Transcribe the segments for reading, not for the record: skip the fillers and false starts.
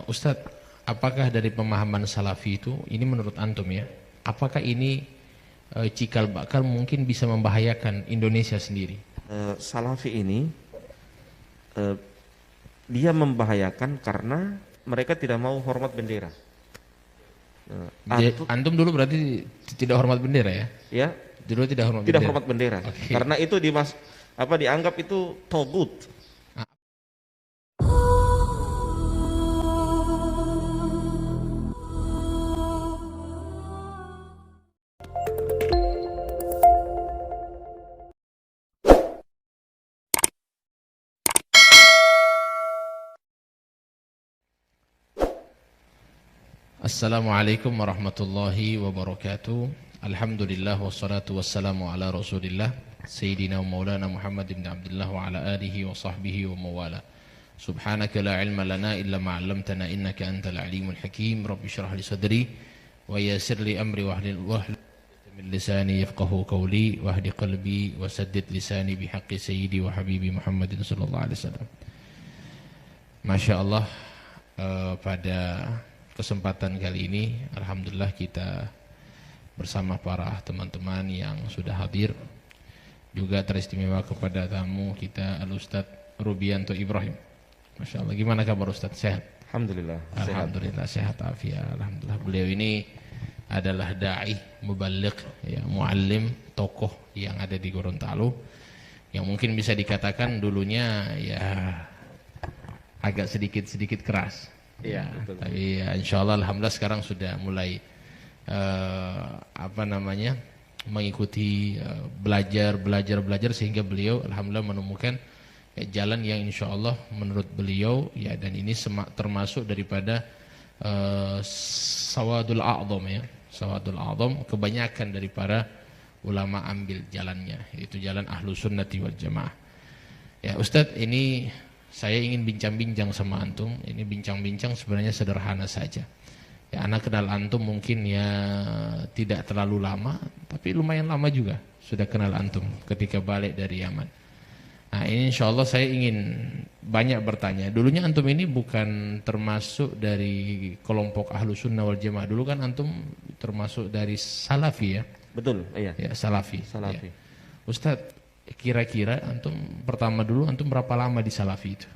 Ustadz, apakah dari pemahaman salafi itu, ini menurut antum ya, apakah ini cikal bakal mungkin bisa membahayakan Indonesia sendiri? Salafi ini dia membahayakan karena mereka tidak mau hormat bendera. Antum dulu berarti tidak hormat bendera ya? Ya, Dulu tidak hormat tidak bendera. hormat bendera. Oke. Karena itu dianggap itu togut. Assalamualaikum warahmatullahi wabarakatuh. Alhamdulillah wassalatu wassalamu ala Rasulillah Sayyidina wa Maulana Muhammad ibn Abdullah wa ala alihi wa sahbihi wa mawala. Subhanaka la ilma lana illa ma 'allamtana innaka antal alimul hakim. Rabbi shrah li sadri wa yassir li amri wahlul 'uqdatam min lisani yafqahu qawli wahdi qalbi wa saddid lisani bihaqqi sayyidi wa habibi Muhammadin sallallahu alaihi wasallam. Masya Allah, pada kesempatan kali ini alhamdulillah kita bersama para teman-teman yang sudah hadir, juga teristimewa kepada tamu kita Al-Ustadz Rubianto Ibrahim. Masya Allah, gimana kabar Ustadz? Sehat? Alhamdulillah. Alhamdulillah sehat afiat. Alhamdulillah, beliau ini adalah da'i, muballigh, ya, muallim, tokoh yang ada di Gorontalo, yang mungkin bisa dikatakan dulunya ya agak sedikit keras. Ya, tapi ya, insya Allah alhamdulillah sekarang sudah mulai mengikuti belajar sehingga beliau alhamdulillah menemukan jalan yang insya Allah menurut beliau ya, dan ini termasuk daripada sawadul a'dham ya, sawadul a'dham, kebanyakan dari para ulama ambil jalannya, yaitu jalan ahlus sunnati wal jamaah. Ya Ustadz, ini saya ingin bincang-bincang sama antum. Ini bincang-bincang sebenarnya sederhana saja. Ya, anak kenal antum mungkin ya tidak terlalu lama, tapi lumayan lama juga sudah kenal antum ketika balik dari Yaman. Nah, ini insya Allah saya ingin banyak bertanya. Dulunya antum ini bukan termasuk dari kelompok Ahlus Sunnah wal Jamaah. Dulu kan antum termasuk dari Salafi ya? Betul, iya. Ya, Salafi. Salafi. Ya. Ustadz, kira-kira antum pertama dulu antum berapa lama di Salafi itu?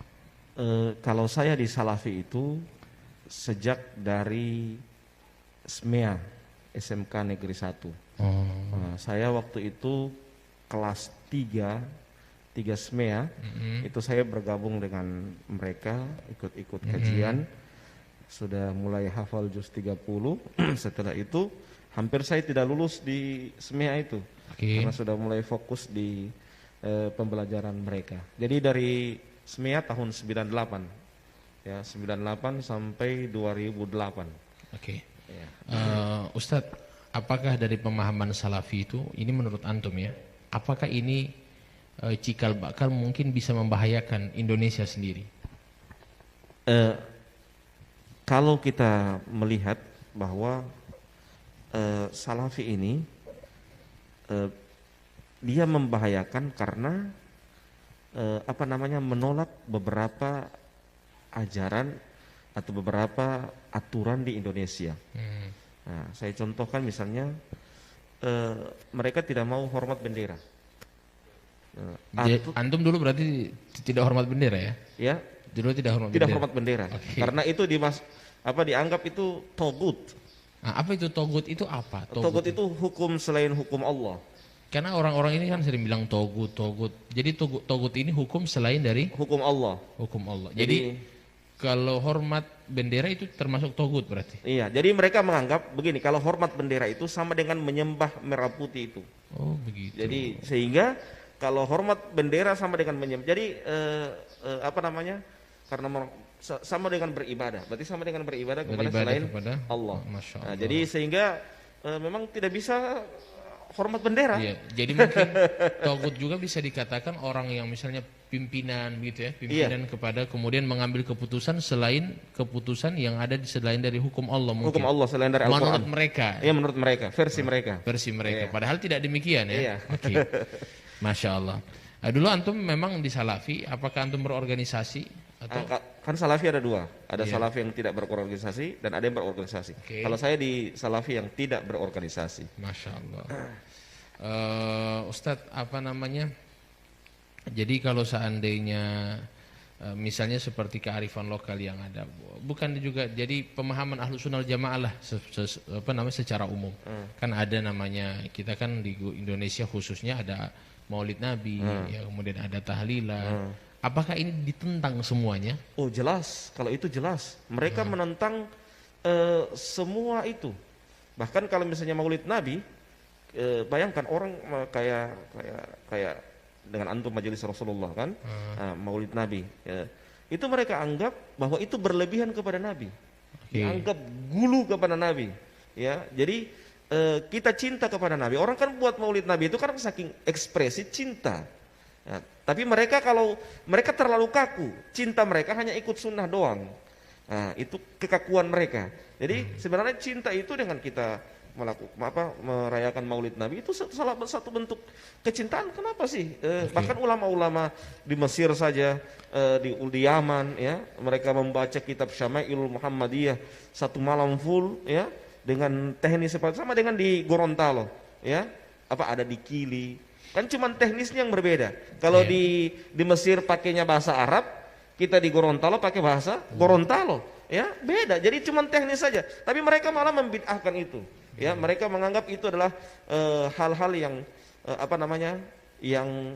Kalau saya di Salafi itu sejak dari SMEA, SMK Negeri 1. Saya waktu itu kelas 3 SMEA, itu saya bergabung dengan mereka, ikut kajian, sudah mulai hafal juz 30. Setelah itu hampir saya tidak lulus di SMEA itu. Karena sudah mulai fokus di pembelajaran mereka. Jadi dari SMEA tahun 98 ya, 98 sampai 2008. Oke. Ya. Ustadz, apakah dari pemahaman Salafi itu, ini menurut antum ya, apakah ini cikal bakal mungkin bisa membahayakan Indonesia sendiri? Kalau kita melihat bahwa Salafi ini dia membahayakan karena menolak beberapa ajaran atau beberapa aturan di Indonesia. Nah, saya contohkan misalnya mereka tidak mau hormat bendera. Antum dulu berarti tidak hormat bendera ya? Ya. Dulu tidak hormat tidak bendera. Hormat bendera. Okay. Karena itu dianggap itu togut. Nah, apa itu togut itu apa? Togut itu hukum selain hukum Allah. Karena orang-orang ini kan sering bilang togut. Jadi togut ini hukum selain dari hukum Allah. Hukum Allah. Jadi kalau hormat bendera itu termasuk togut berarti? Iya, jadi mereka menganggap begini, kalau hormat bendera itu sama dengan menyembah merah putih itu. Oh begitu. Jadi sehingga kalau hormat bendera sama dengan menyembah. Jadi karena sama dengan beribadah. Berarti sama dengan beribadah kepada Allah. Masya Allah. Nah, jadi sehingga memang tidak bisa hormat bendera. Iya, jadi mungkin togut juga bisa dikatakan orang yang misalnya pimpinan gitu ya, pimpinan kepada kemudian mengambil keputusan selain keputusan yang ada selain dari hukum Allah mungkin. Hukum Allah selain dari Al-Quran. Menurut mereka. Iya, menurut mereka, versi mereka. Versi mereka. Padahal tidak demikian ya. Iya. Oke. Masya Allah. Nah, dulu antum memang di Salafi, apakah antum berorganisasi Atau Kan Salafi ada dua, ada Iya. Salafi yang tidak berorganisasi dan ada yang berorganisasi. Oke. Kalau saya di Salafi yang tidak berorganisasi. Masya Allah. Ustadz, apa namanya? Jadi kalau seandainya misalnya seperti kearifan lokal yang ada, bukan juga jadi pemahaman Ahlus Sunnah wal Jamaah lah, apa namanya, secara umum. Kan ada namanya, kita kan di Indonesia khususnya ada Maulid Nabi, ya, kemudian ada tahlilan. Apakah ini ditentang semuanya? Oh jelas, kalau itu jelas. Mereka menentang semua itu. Bahkan kalau misalnya Maulid Nabi, bayangkan orang kayak dengan antum majelis Rasulullah kan, Maulid Nabi, itu mereka anggap bahwa itu berlebihan kepada Nabi, dianggap gulu kepada Nabi, ya. Jadi kita cinta kepada Nabi. Orang kan buat Maulid Nabi itu kan saking ekspresi cinta. Ya, tapi mereka kalau mereka terlalu kaku, cinta mereka hanya ikut sunnah doang. Nah, itu kekakuan mereka. Jadi sebenarnya cinta itu dengan kita merayakan Maulid Nabi itu salah satu bentuk kecintaan. Kenapa sih? Bahkan ulama-ulama di Mesir saja, di Yaman, ya, mereka membaca kitab Syama'ilul Muhammadiyah satu malam full, ya, dengan teknis seperti sama dengan di Gorontalo, ya, ada di Kili. Kan cuma teknisnya yang berbeda. Kalau di Mesir pakainya bahasa Arab, kita di Gorontalo pakai bahasa Gorontalo, ya, beda. Jadi cuma teknis saja. Tapi mereka malah membid'ahkan itu. Ya, mereka menganggap itu adalah hal-hal yang yang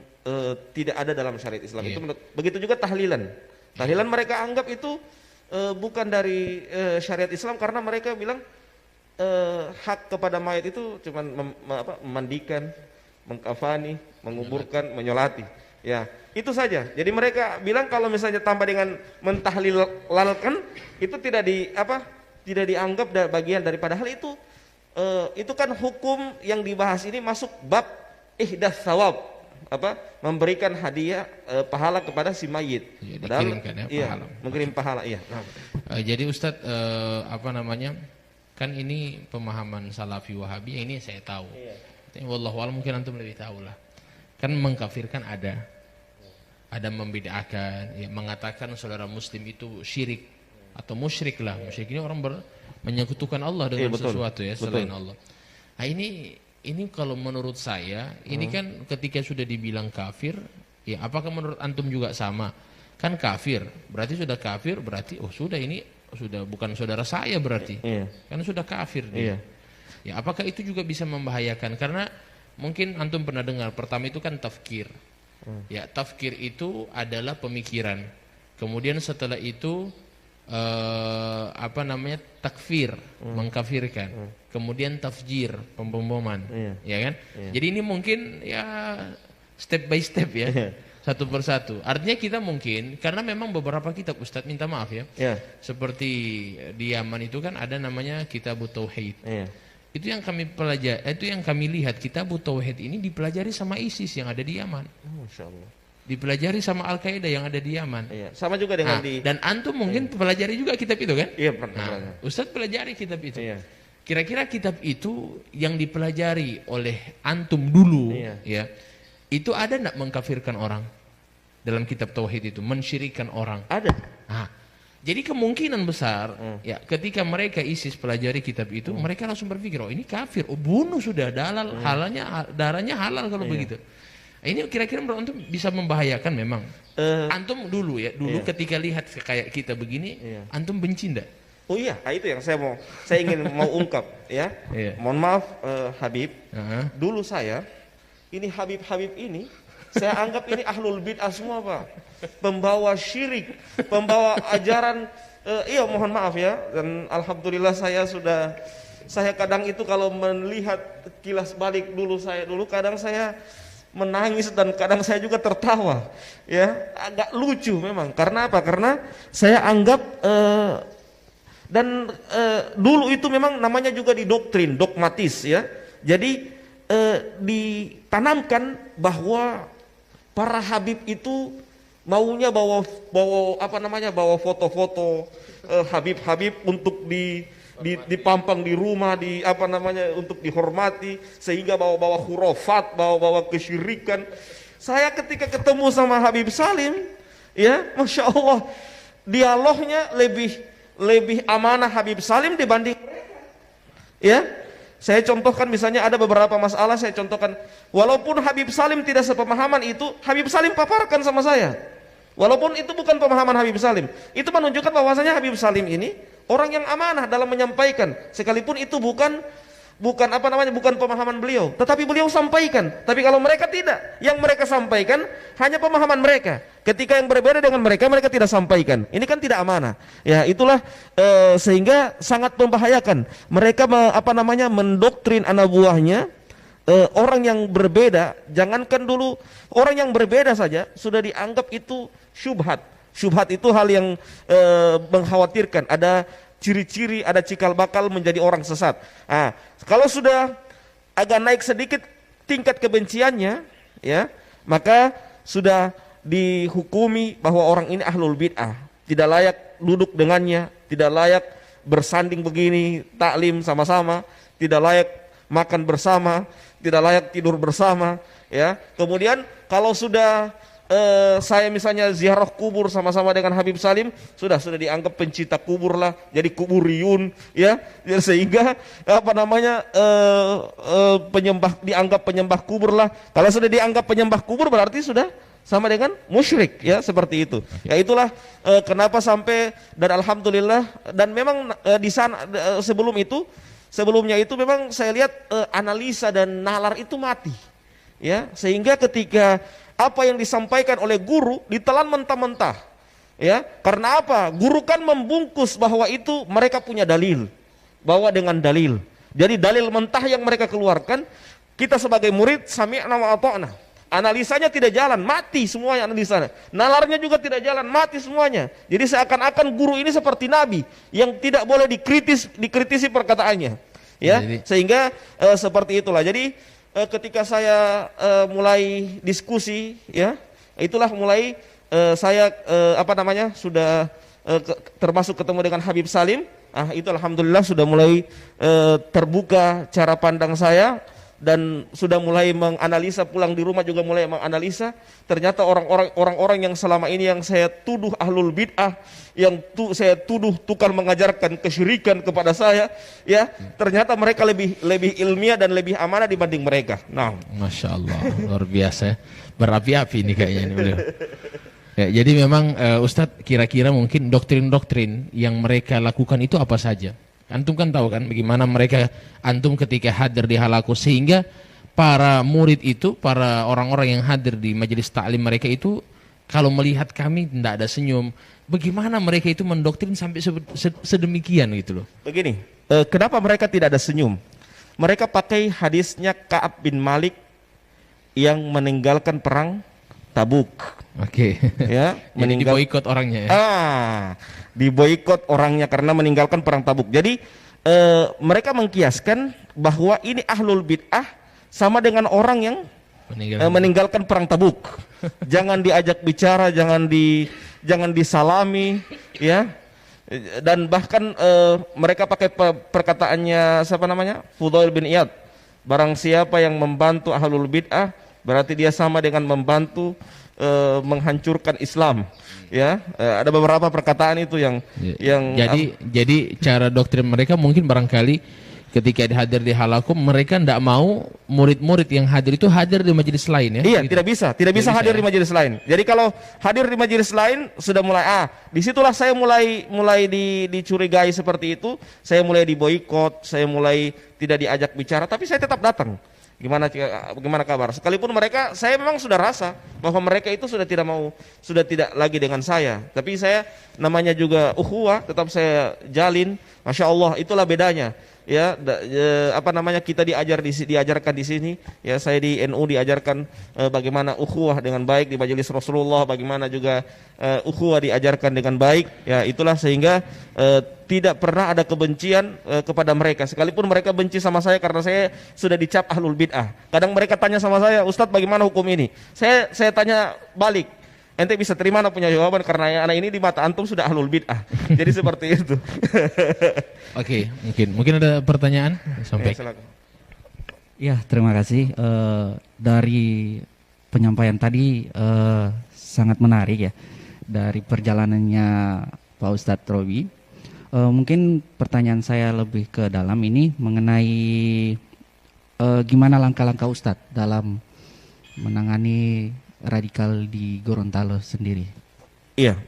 tidak ada dalam syariat Islam. Itu begitu juga tahlilan. Tahlilan mereka anggap itu bukan dari syariat Islam karena mereka bilang hak kepada mayat itu cuma memandikan, mengkafani, menguburkan, menyolati. Ya, itu saja. Jadi mereka bilang kalau misalnya tambah dengan mentahlilalkan itu tidak dianggap bagian daripada hal itu. Itu kan hukum yang dibahas ini masuk bab ihdas sawab, memberikan hadiah pahala kepada si mayit. Ya, Padahal pahala. mengirim pahala, iya. Jadi Ustadz, kan ini pemahaman Salafi Wahabi, ini saya tahu. Wallahu a'lam, mungkin antum lebih tahu lah. Kan mengkafirkan ada membid'ahkan, ya, mengatakan saudara muslim itu syirik atau musyrik lah. Musyrik ini orang menyekutukan Allah dengan sesuatu, ya, selain Allah. Nah, ini kalau menurut saya ini kan ketika sudah dibilang kafir, ya, apakah menurut antum juga sama? Kan kafir, berarti sudah kafir, berarti sudah ini sudah bukan saudara saya berarti. Kan sudah kafir dia. Ya, apakah itu juga bisa membahayakan? Karena mungkin antum pernah dengar, pertama itu kan tafkir. Ya, tafkir itu adalah pemikiran. Kemudian setelah itu takfir, mengkafirkan. Kemudian tafjir, pemboman, ya kan? Jadi ini mungkin ya step by step, ya. Satu persatu. Artinya kita mungkin, karena memang beberapa kitab, Ustadz minta maaf ya, seperti di Yaman itu kan ada namanya Kitabut Tauhid. Itu yang kami pelajari, itu yang kami lihat, Kitabut Tauhid ini dipelajari sama ISIS yang ada di Yaman. Masya Allah. Dipelajari sama Al-Qaeda yang ada di Yaman. Sama juga dengan dan antum mungkin pelajari juga kitab itu kan? Iya, pernah. Ustadz pelajari kitab itu. Kira-kira kitab itu yang dipelajari oleh antum dulu, ya, itu ada enggak mengkafirkan orang dalam kitab tauhid itu, mensyirikkan orang? Ada. Jadi kemungkinan besar, ya, ketika mereka ISIS pelajari kitab itu, mereka langsung berpikir, ini kafir, bunuh sudah, darahnya halal kalau begitu. Ini kira-kira menurut antum bisa membahayakan memang? Antum dulu ketika lihat kayak kita begini, antum benci enggak? Oh iya, itu yang saya ingin ungkap, ya. Mohon maaf, Habib. Dulu ini Habib ini, saya anggap ini ahlul bid'ah semua, Pak. Pembawa syirik, pembawa ajaran. Mohon maaf ya. Dan alhamdulillah saya kadang itu kalau melihat kilas balik dulu kadang saya menangis dan kadang saya juga tertawa, ya, agak lucu memang. Karena apa? Karena saya anggap dulu itu memang namanya juga didoktrin, dogmatis, ya. Jadi ditanamkan bahwa para habib itu maunya bawa foto-foto habib untuk dipampang di rumah, untuk dihormati, sehingga bawa khurafat, bawa kesyirikan. Saya ketika ketemu sama Habib Salim, Ya, Masya Allah, dialognya lebih amanah Habib Salim dibanding mereka. Ya, saya contohkan misalnya ada beberapa masalah, saya contohkan, walaupun Habib Salim tidak sepemahaman itu, Habib Salim paparkan sama saya. Walaupun itu bukan pemahaman Habib Salim, itu menunjukkan bahwasanya Habib Salim ini orang yang amanah dalam menyampaikan, sekalipun itu bukan pemahaman beliau, tetapi beliau sampaikan. Tapi kalau mereka tidak, yang mereka sampaikan hanya pemahaman mereka. Ketika yang berbeda dengan mereka tidak sampaikan. Ini kan tidak amanah. Ya, itulah sehingga sangat membahayakan. Mereka mendoktrin anak buahnya. Orang yang berbeda, jangankan dulu orang yang berbeda saja sudah dianggap itu syubhat. Syubhat itu hal yang mengkhawatirkan. Ada ciri-ciri, ada cikal bakal menjadi orang sesat. Nah, kalau sudah agak naik sedikit tingkat kebenciannya, ya, maka sudah dihukumi bahwa orang ini ahlul bid'ah, tidak layak duduk dengannya, tidak layak bersanding begini, taklim sama-sama, tidak layak makan bersama, tidak layak tidur bersama, ya. Kemudian kalau sudah saya misalnya ziarah kubur sama-sama dengan Habib Salim, sudah dianggap pencinta kubur lah, jadi kuburiyun, ya. Sehingga dianggap penyembah kubur lah. Kalau sudah dianggap penyembah kubur berarti sudah sama dengan musyrik, ya, seperti itu. Ya, itulah kenapa sampai, dan alhamdulillah, dan memang di sana sebelumnya itu memang saya lihat analisa dan nalar itu mati, ya, sehingga ketika apa yang disampaikan oleh guru ditelan mentah-mentah, ya. Karena apa? Guru kan membungkus bahwa itu mereka punya dalil, bawa dengan dalil. Jadi dalil mentah yang mereka keluarkan, kita sebagai murid sami'na wa ata'na, analisanya tidak jalan, mati semuanya analisanya. Nalarnya juga tidak jalan, mati semuanya. Jadi seakan-akan guru ini seperti nabi yang tidak boleh dikritisi perkataannya, ya. Sehingga seperti itulah. Jadi ketika saya mulai diskusi, ya, itulah mulai saya sudah termasuk ketemu dengan Habib Salim. Itu alhamdulillah sudah mulai terbuka cara pandang saya, dan sudah mulai menganalisa, pulang di rumah juga mulai menganalisa. Ternyata orang-orang yang selama ini yang saya tuduh ahlul bid'ah, yang saya tuduh tukang mengajarkan kesyirikan kepada saya, ya, ternyata mereka lebih ilmiah dan lebih amanah dibanding mereka. Nah, Masya Allah, luar biasa, berapi-api ini kayaknya ini beliau. Ya, jadi memang Ustadz, kira-kira mungkin doktrin-doktrin yang mereka lakukan itu apa saja? Antum kan tahu kan bagaimana mereka, antum ketika hadir di halaku, sehingga para murid itu, para orang-orang yang hadir di majelis taklim mereka itu, kalau melihat kami tidak ada senyum. Bagaimana mereka itu mendoktrin sampai sedemikian gitu loh. Begini, kenapa mereka tidak ada senyum? Mereka pakai hadisnya Ka'ab bin Malik yang meninggalkan perang Tabuk. Oke. Ya, diboikot orangnya ya. Diboikot orangnya karena meninggalkan perang Tabuk. Jadi mereka mengkiaskan bahwa ini ahlul bid'ah sama dengan orang yang meninggalkan perang Tabuk. Jangan diajak bicara, jangan disalami, ya. Dan bahkan mereka pakai perkataannya siapa namanya? Fudail bin Iyad. Barang siapa yang membantu ahlul bid'ah, berarti dia sama dengan membantu menghancurkan Islam, ya. Ada beberapa perkataan itu yang jadi cara doktrin mereka mungkin barangkali ketika hadir di halakum, mereka tidak mau murid-murid yang hadir itu hadir di majelis lain, ya. Iya, gitu. tidak bisa hadir di majelis lain. Jadi kalau hadir di majelis lain sudah mulai disitulah saya mulai dicurigai seperti itu. Saya mulai diboikot, saya mulai tidak diajak bicara, tapi saya tetap datang. Gimana kabar? Sekalipun mereka, saya memang sudah rasa bahwa mereka itu sudah tidak lagi dengan saya. Tapi saya namanya juga ukhuwah, tetap saya jalin. Masya Allah, itulah bedanya. Ya, kita diajarkan di sini, ya. Saya di NU diajarkan bagaimana ukhuwah dengan baik di majelis Rasulullah, bagaimana juga ukhuwah diajarkan dengan baik, ya. Itulah sehingga tidak pernah ada kebencian kepada mereka, sekalipun mereka benci sama saya karena saya sudah dicap ahlul bid'ah. Kadang mereka tanya sama saya, Ustadz bagaimana hukum ini? Saya tanya balik, ente bisa terima anak punya jawaban karena anak ini di mata antum sudah ahlul bid'ah. Jadi seperti itu. Oke, mungkin ada pertanyaan sampai. Ya, terima kasih. Dari penyampaian tadi sangat menarik, ya. dari perjalanannya Pak Ustadz Robi. Mungkin pertanyaan saya lebih ke dalam ini mengenai gimana langkah-langkah Ustadz dalam menangani radikal di Gorontalo sendiri. Iya.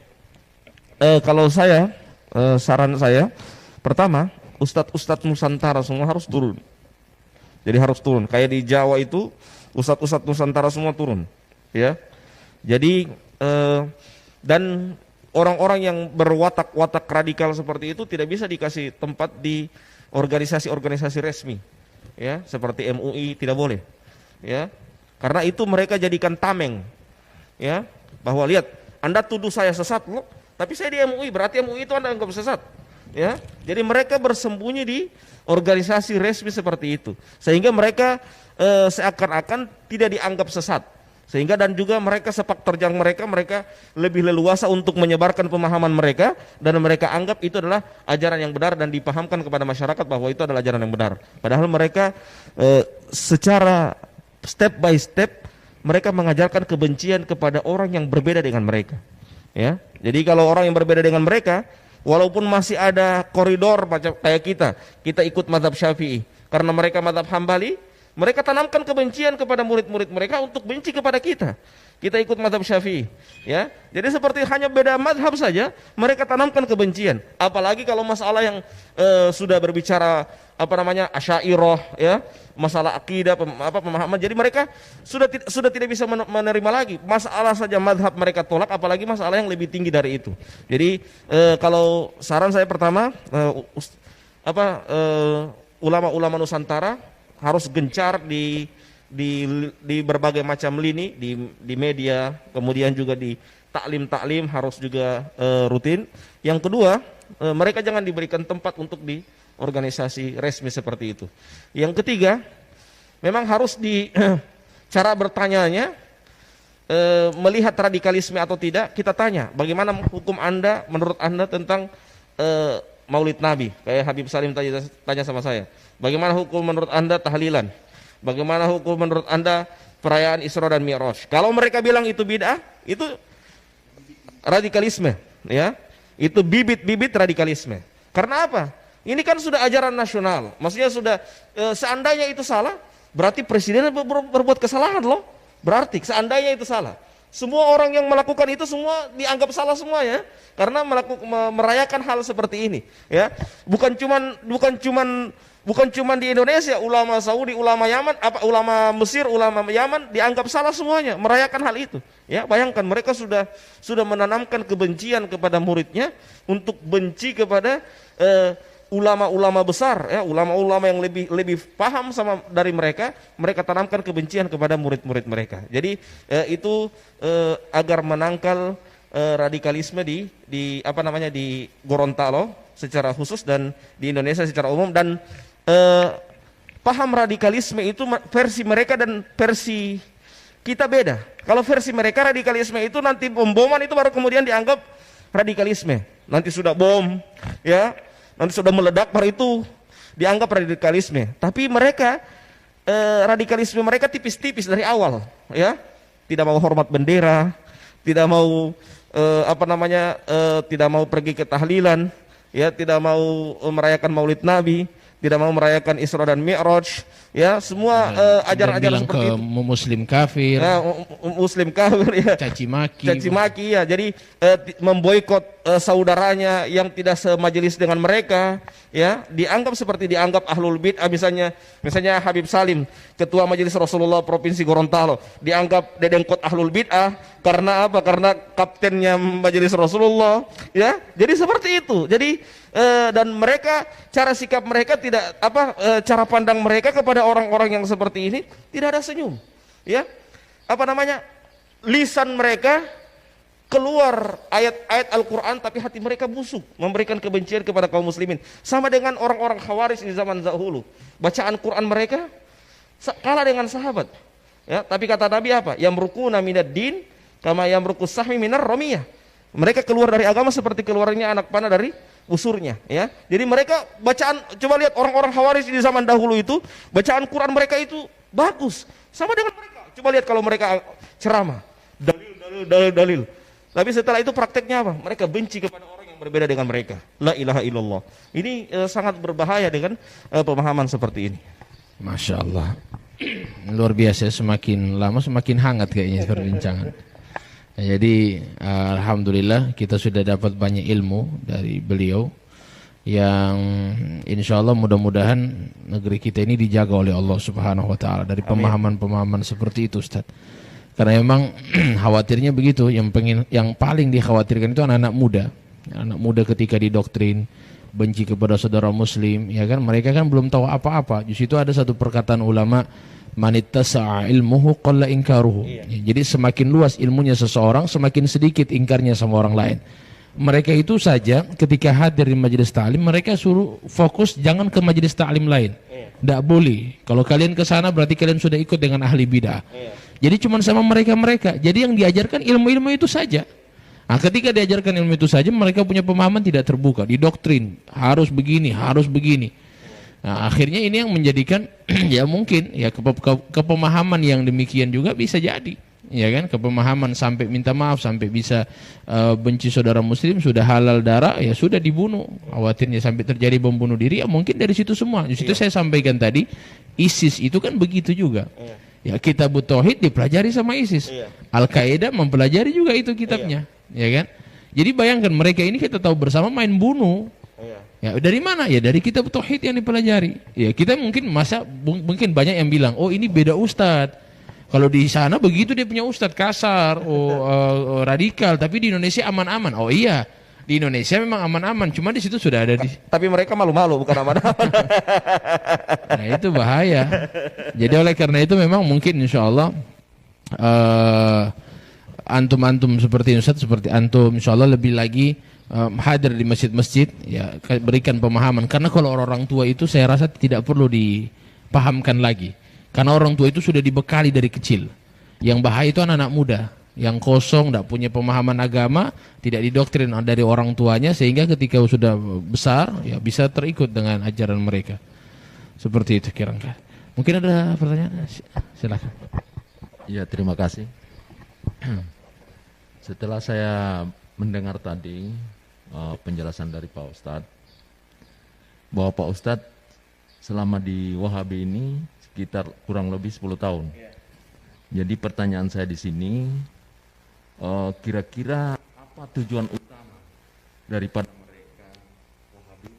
Kalau saya, saran saya, pertama, ustadz-ustadz Nusantara semua harus turun. Jadi harus turun. Kayak di Jawa itu, ustadz-ustadz Nusantara semua turun. Ya. Jadi dan orang-orang yang berwatak-watak radikal seperti itu tidak bisa dikasih tempat di organisasi-organisasi resmi. Ya, seperti MUI tidak boleh. Ya. Karena itu mereka jadikan tameng. Ya, bahwa lihat, Anda tuduh saya sesat loh, tapi saya di MUI, berarti MUI itu Anda anggap sesat. Ya, jadi mereka bersembunyi di organisasi resmi seperti itu, sehingga mereka seakan-akan tidak dianggap sesat, sehingga dan juga mereka sepak terjang mereka lebih leluasa untuk menyebarkan pemahaman mereka, dan mereka anggap itu adalah ajaran yang benar dan dipahamkan kepada masyarakat bahwa itu adalah ajaran yang benar. Padahal mereka secara step by step mereka mengajarkan kebencian kepada orang yang berbeda dengan mereka. Ya, jadi kalau orang yang berbeda dengan mereka, walaupun masih ada koridor macam kayak kita ikut mazhab Syafi'i, karena mereka mazhab Hambali, mereka tanamkan kebencian kepada murid-murid mereka untuk benci kepada kita. Kita ikut mazhab Syafi'i, ya. Jadi seperti hanya beda mazhab saja, mereka tanamkan kebencian. Apalagi kalau masalah yang sudah berbicara Asy'ariyah, ya, masalah akidah, pemahaman. Jadi mereka sudah tidak bisa menerima lagi. Masalah saja mazhab mereka tolak, apalagi masalah yang lebih tinggi dari itu. Jadi kalau saran saya pertama, ulama-ulama Nusantara harus gencar di berbagai macam lini, di media, kemudian juga di taklim harus juga rutin. Yang kedua, mereka jangan diberikan tempat untuk di organisasi resmi seperti itu. Yang ketiga, memang harus di cara bertanyanya, melihat radikalisme atau tidak, kita tanya bagaimana hukum Anda, menurut Anda tentang Maulid Nabi. Kayak Habib Salim tanya sama saya, bagaimana hukum menurut Anda tahlilan, bagaimana hukum menurut Anda perayaan Isra dan Mi'raj. Kalau mereka bilang itu bid'ah, itu radikalisme, ya. Itu bibit-bibit radikalisme. Karena apa? Ini kan sudah ajaran nasional. Maksudnya sudah seandainya itu salah, berarti presiden berbuat kesalahan loh. Berarti seandainya itu salah, semua orang yang melakukan itu semua dianggap salah semua, ya. Karena merayakan hal seperti ini, ya. Bukan cuman di Indonesia, ulama Saudi, ulama Yaman, ulama Mesir, ulama Yaman dianggap salah semuanya merayakan hal itu. Ya, bayangkan mereka sudah menanamkan kebencian kepada muridnya untuk benci kepada ulama-ulama besar, ya, ulama-ulama yang lebih paham dari mereka tanamkan kebencian kepada murid-murid mereka. Jadi itu agar menangkal radikalisme di Gorontalo secara khusus dan di Indonesia secara umum. Dan paham radikalisme itu versi mereka dan versi kita beda. Kalau versi mereka radikalisme itu nanti bom-boman itu baru kemudian dianggap radikalisme. Nanti sudah bom, ya, nanti sudah meledak baru itu dianggap radikalisme. Tapi mereka radikalisme mereka tipis-tipis dari awal, ya. Tidak mau hormat bendera, tidak mau tidak mau pergi ke tahlilan, ya, tidak mau merayakan Maulid Nabi, tidak mau merayakan Isra dan Mi'raj, ya, semua ajaran-ajaran seperti itu. Muslim kafir, ya, muslim kafir, ya, caci maki, ya. Jadi memboikot saudaranya yang tidak semajelis dengan mereka, ya, dianggap ahlul bid'ah. Misalnya Habib Salim, ketua majelis Rasulullah Provinsi Gorontalo, dianggap dedengkot ahlul bid'ah karena apa? Karena kaptennya majelis Rasulullah, ya. Jadi seperti itu. Jadi dan mereka, cara sikap mereka cara pandang mereka kepada orang-orang yang seperti ini tidak ada senyum, ya. Lisan mereka keluar ayat-ayat Al-Quran, tapi hati mereka busuk, memberikan kebencian kepada kaum muslimin. Sama dengan orang-orang Khawarij di zaman dahulu, bacaan Quran mereka kalah dengan sahabat, ya. Tapi kata Nabi apa? Yamrukuna minad din kama yamrukus sahmi minar ramiyah. Mereka keluar dari agama seperti keluarnya anak panah dari busurnya, ya. Jadi mereka bacaan, coba lihat orang-orang Khawarij di zaman dahulu itu, bacaan Quran mereka itu bagus. Sama dengan mereka. Coba lihat kalau mereka ceramah, dalil. Tapi setelah itu prakteknya apa? Mereka benci kepada orang yang berbeda dengan mereka. La ilaha illallah. Ini sangat berbahaya dengan pemahaman seperti ini. Masya Allah. Luar biasa, semakin lama semakin hangat kayaknya perbincangan. Ya, jadi alhamdulillah kita sudah dapat banyak ilmu dari beliau yang insya Allah mudah-mudahan negeri kita ini dijaga oleh Allah Subhanahu Wa Taala dari pemahaman-pemahaman seperti itu, Ustaz. Karena memang khawatirnya begitu, yang paling dikhawatirkan itu anak-anak muda. Anak muda ketika didoktrin benci kepada saudara muslim, ya kan, mereka kan belum tahu apa-apa. Di situ ada satu perkataan ulama, manittasa'a ilmuhu qalla inkaruhu. Jadi semakin luas ilmunya seseorang, semakin sedikit ingkarnya sama orang lain. Mereka itu saja ketika hadir di majelis ta'lim, mereka suruh fokus jangan ke majelis ta'lim lain. Tidak boleh. Kalau kalian ke sana berarti kalian sudah ikut dengan ahli bidah. Jadi cuma sama mereka-mereka. Jadi yang diajarkan ilmu-ilmu itu saja. Nah, ketika diajarkan ilmu itu saja, mereka punya pemahaman tidak terbuka, didoktrin harus begini, harus begini. Nah, akhirnya ini yang menjadikan ya mungkin ya kepemahaman yang demikian juga bisa jadi, ya kan, kepemahaman sampai minta maaf, sampai bisa benci saudara muslim, sudah halal darah, ya sudah dibunuh. Khawatirnya sampai terjadi bom bunuh diri, ya mungkin dari situ semua. Di situ saya sampaikan tadi, ISIS itu kan begitu juga. Ya, kitab tauhid dipelajari sama ISIS. Al-Qaeda mempelajari juga itu kitabnya, ya kan? Jadi bayangkan mereka ini kita tahu bersama main bunuh. Ya, dari mana? Ya dari kitab tauhid yang dipelajari. Ya kita mungkin mungkin banyak yang bilang, "Oh, ini beda ustadz. Kalau di sana begitu dia punya ustadz kasar, radikal, tapi di Indonesia aman-aman." Oh iya, di Indonesia memang aman-aman, cuma di situ sudah ada Tapi mereka malu-malu, bukan aman-aman. Nah, itu bahaya. Jadi oleh karena itu memang mungkin insya Allah antum-antum seperti Ustaz, seperti antum insya Allah lebih lagi hadir di masjid-masjid, ya berikan pemahaman. Karena kalau orang tua itu saya rasa tidak perlu dipahamkan lagi. Karena orang tua itu sudah dibekali dari kecil. Yang bahaya itu anak-anak muda yang kosong, tidak punya pemahaman agama, tidak didoktrin dari orang tuanya, sehingga ketika sudah besar ya bisa terikut dengan ajaran mereka. Seperti itu kira-kira. Mungkin ada pertanyaan? Silakan. Ya, terima kasih. Setelah saya mendengar tadi penjelasan dari Pak Ustadz, bahwa Pak Ustadz selama di Wahabi ini sekitar kurang lebih 10 tahun. Jadi pertanyaan saya di sini, kira-kira apa tujuan utama daripada mereka Wahabi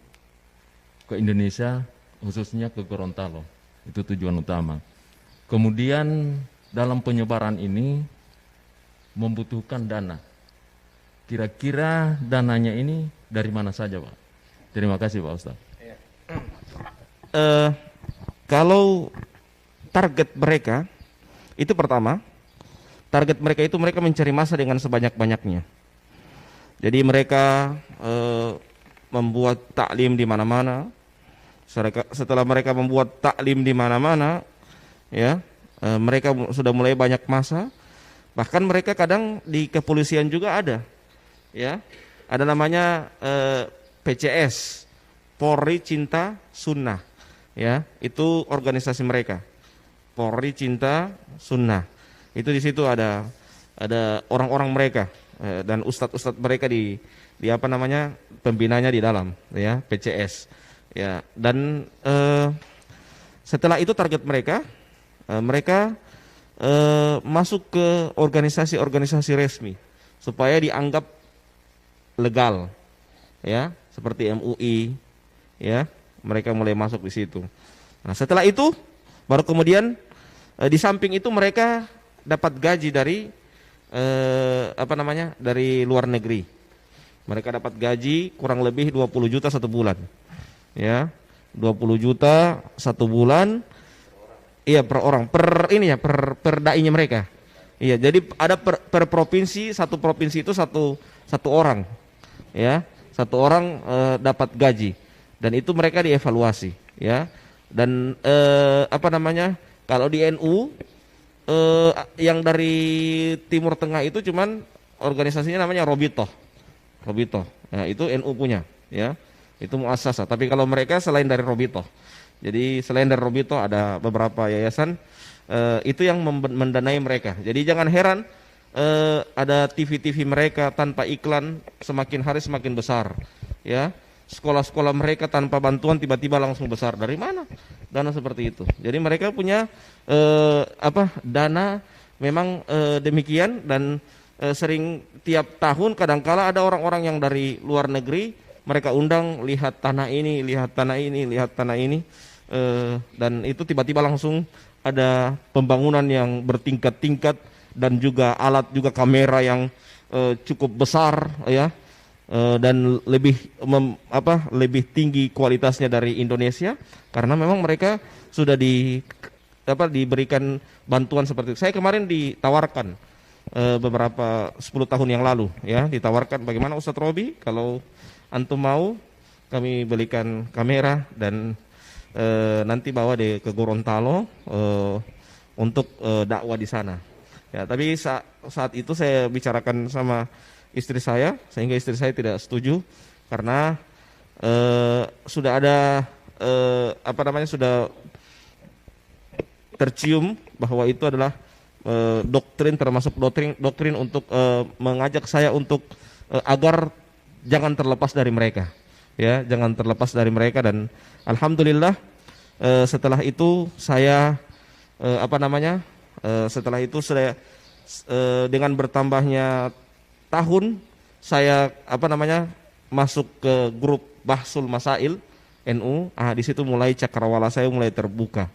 ke Indonesia, khususnya ke Gorontalo? Itu tujuan utama. Kemudian dalam penyebaran ini membutuhkan dana. Kira-kira dananya ini dari mana saja, Pak? Terima kasih, Pak Ustadz. Kalau target mereka itu pertama, target mereka itu mereka mencari masa dengan sebanyak-banyaknya. Jadi mereka membuat taklim di mana-mana. Setelah mereka membuat taklim di mana-mana, ya mereka sudah mulai banyak masa. Bahkan mereka kadang di kepolisian juga ada, ya ada namanya PCS, Polri Cinta Sunnah, ya itu organisasi mereka, Polri Cinta Sunnah. Itu di situ ada orang-orang mereka dan ustadz-ustadz mereka di apa namanya pembinanya di dalam, ya PCS, ya. Dan setelah itu target mereka masuk ke organisasi-organisasi resmi supaya dianggap legal, ya seperti MUI, ya mereka mulai masuk di situ. Nah setelah itu baru kemudian di samping itu mereka dapat gaji dari dari luar negeri. Mereka dapat gaji kurang lebih 20 juta satu bulan, ya 20 juta satu bulan. Iya per orang, per dai-nya mereka. Iya, jadi ada per provinsi, satu provinsi itu satu orang, ya satu orang dapat gaji, dan itu mereka dievaluasi, ya. Dan kalau di NU yang dari Timur Tengah itu cuman organisasinya namanya Robito, ya, itu NU punya, ya itu muassasah. Tapi kalau mereka selain dari Robito. Jadi selain dari Robito ada beberapa yayasan itu yang mendanai mereka. Jadi jangan heran ada TV-TV mereka tanpa iklan semakin hari semakin besar, ya. Sekolah-sekolah mereka tanpa bantuan tiba-tiba langsung besar. Dari mana dana seperti itu? Jadi mereka punya dana memang demikian, dan sering tiap tahun kadangkala ada orang-orang yang dari luar negeri mereka undang, lihat tanah ini, lihat tanah ini, lihat tanah ini, dan itu tiba-tiba langsung ada pembangunan yang bertingkat-tingkat, dan juga alat juga kamera yang cukup besar, ya. Dan lebih tinggi kualitasnya dari Indonesia, karena memang mereka sudah diberikan bantuan seperti itu. Saya kemarin ditawarkan beberapa 10 tahun yang lalu, ya, ditawarkan, bagaimana Ustadz Robi kalau antum mau kami belikan kamera dan nanti bawa ke Gorontalo untuk dakwah di sana. Ya, tapi saat itu saya bicarakan sama istri saya, sehingga istri saya tidak setuju karena sudah ada sudah tercium bahwa itu adalah doktrin, termasuk doktrin untuk mengajak saya untuk agar jangan terlepas dari mereka, ya, jangan terlepas dari mereka. Dan alhamdulillah setelah itu saya setelah itu saya dengan bertambahnya tahun saya masuk ke grup Bahsul Masail NU. Di situ mulai cakrawala saya mulai terbuka.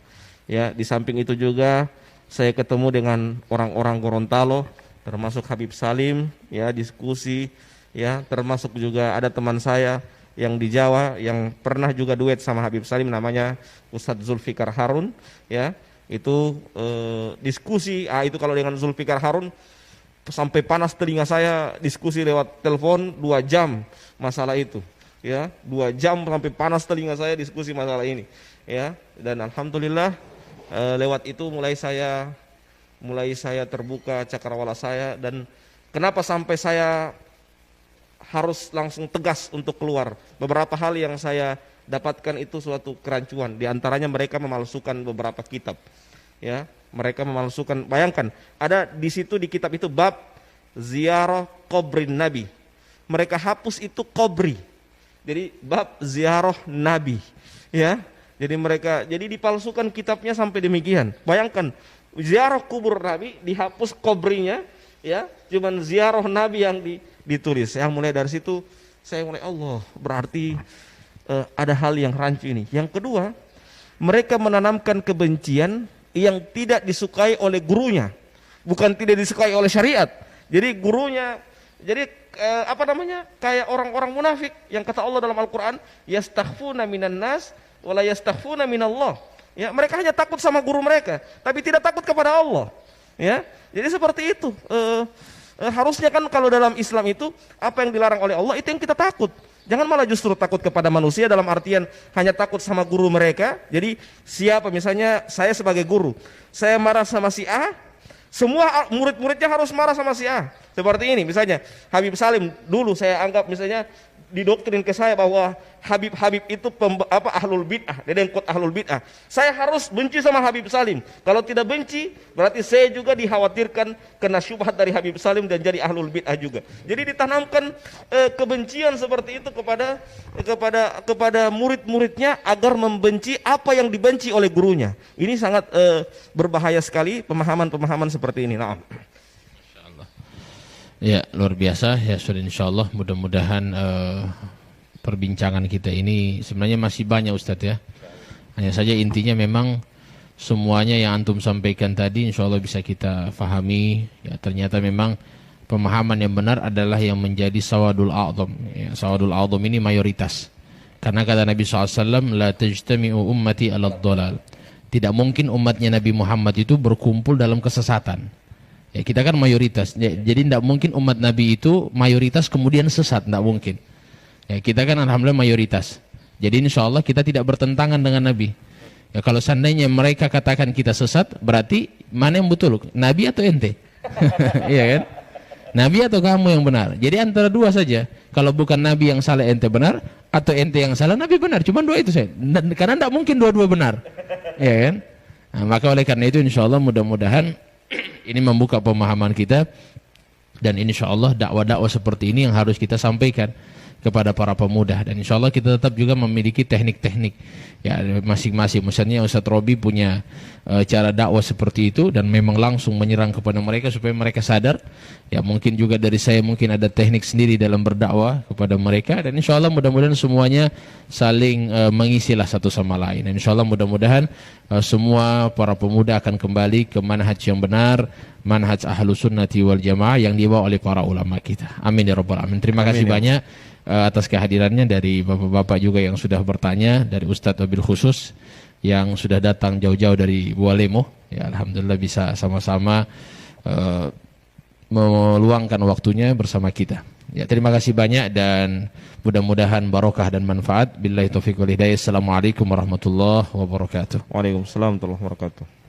Ya, di samping itu juga saya ketemu dengan orang-orang Gorontalo, termasuk Habib Salim, ya, diskusi, ya, termasuk juga ada teman saya yang di Jawa yang pernah juga duet sama Habib Salim, namanya Ustadz Zulfikar Harun, ya. Itu diskusi, itu kalau dengan Zulfikar Harun sampai panas telinga saya, diskusi lewat telepon 2 jam masalah itu, ya, 2 jam sampai panas telinga saya diskusi masalah ini, ya. Dan alhamdulillah lewat itu mulai saya terbuka cakrawala saya. Dan kenapa sampai saya harus langsung tegas untuk keluar, beberapa hal yang saya dapatkan itu suatu kerancuan, di antaranya mereka memalsukan beberapa kitab, ya. Mereka memalsukan, bayangkan ada di situ di kitab itu bab ziarah kubrin Nabi, mereka hapus itu kubri, jadi bab ziarah Nabi, ya. Jadi dipalsukan kitabnya sampai demikian. Bayangkan ziarah kubur Nabi dihapus kubrinya, ya, cuman ziarah Nabi yang ditulis. Ya, mulai dari situ saya mulai, Allah, berarti ada hal yang rancu ini. Yang kedua, mereka menanamkan kebencian yang tidak disukai oleh gurunya, bukan tidak disukai oleh syariat. Jadi gurunya, kayak orang-orang munafik yang kata Allah dalam Al-Quran, yastakhfuna minan nas wala yastakhfuna minallah. Ya, mereka hanya takut sama guru mereka, tapi tidak takut kepada Allah. Ya, jadi seperti itu. Harusnya kan kalau dalam Islam itu apa yang dilarang oleh Allah itu yang kita takut. Jangan malah justru takut kepada manusia dalam artian hanya takut sama guru mereka. Jadi siapa, misalnya saya sebagai guru, saya marah sama si A, semua murid-muridnya harus marah sama si A. Seperti ini misalnya Habib Salim, dulu saya anggap misalnya didoktrin ke saya bahwa Habib itu ahlul bid'ah, dedengkot ahlul bid'ah. Saya harus benci sama Habib Salim. Kalau tidak benci, berarti saya juga dikhawatirkan kena syubhat dari Habib Salim dan jadi ahlul bid'ah juga. Jadi ditanamkan kebencian seperti itu kepada murid-muridnya agar membenci apa yang dibenci oleh gurunya. Ini sangat berbahaya sekali pemahaman-pemahaman seperti ini. Nah. Ya, luar biasa ya, sudah insyaallah. Mudah-mudahan perbincangan kita ini sebenarnya masih banyak Ustadz, ya. Hanya saja intinya memang semuanya yang antum sampaikan tadi insyaallah bisa kita fahami. Ya, ternyata memang pemahaman yang benar adalah yang menjadi sawadul a'zam. Ya, sawadul a'zam ini mayoritas. Karena kata Nabi SAW, la tajtami'u ummati ala dhalal. Tidak mungkin umatnya Nabi Muhammad itu berkumpul dalam kesesatan. Ya, kita kan mayoritas, jadi tidak mungkin umat Nabi itu mayoritas kemudian sesat, tidak mungkin. Ya, kita kan alhamdulillah mayoritas. Jadi insya Allah kita tidak bertentangan dengan Nabi. Ya, kalau seandainya mereka katakan kita sesat, berarti mana yang betul? Nabi atau ente? Iya kan? Nabi atau kamu yang benar? Jadi antara dua saja. Kalau bukan Nabi yang salah ente benar, atau ente yang salah Nabi benar. Cuma dua itu saja. Karena tidak mungkin dua-dua benar. Iya kan? Nah, maka oleh karena itu insya Allah mudah-mudahan ini membuka pemahaman kita Dan insya Allah dakwah-dakwah seperti ini yang harus kita sampaikan kepada para pemuda, dan insya Allah kita tetap juga memiliki teknik-teknik ya masing-masing. Misalnya Ustadz Robi punya cara dakwah seperti itu dan memang langsung menyerang kepada mereka supaya mereka sadar. Ya mungkin juga dari saya mungkin ada teknik sendiri dalam berdakwah kepada mereka, dan insya Allah mudah-mudahan semuanya saling mengisilah satu sama lain. Dan insya Allah mudah-mudahan semua para pemuda akan kembali ke manhaj yang benar, manhaj Ahlus Sunnati wal Jamaah yang dibawa oleh para ulama kita. Amin ya rabbal alamin. Terima kasih banyak atas kehadirannya dari bapak-bapak juga yang sudah bertanya, dari Ustadz wabil khusus yang sudah datang jauh-jauh dari Bualemo. Ya alhamdulillah bisa sama-sama meluangkan waktunya bersama kita. Ya terima kasih banyak dan mudah-mudahan barokah dan manfaat. Billahi taufiq wal hidayah. Assalamualaikum warahmatullahi wabarakatuh. Waalaikumsalam warahmatullahi wabarakatuh.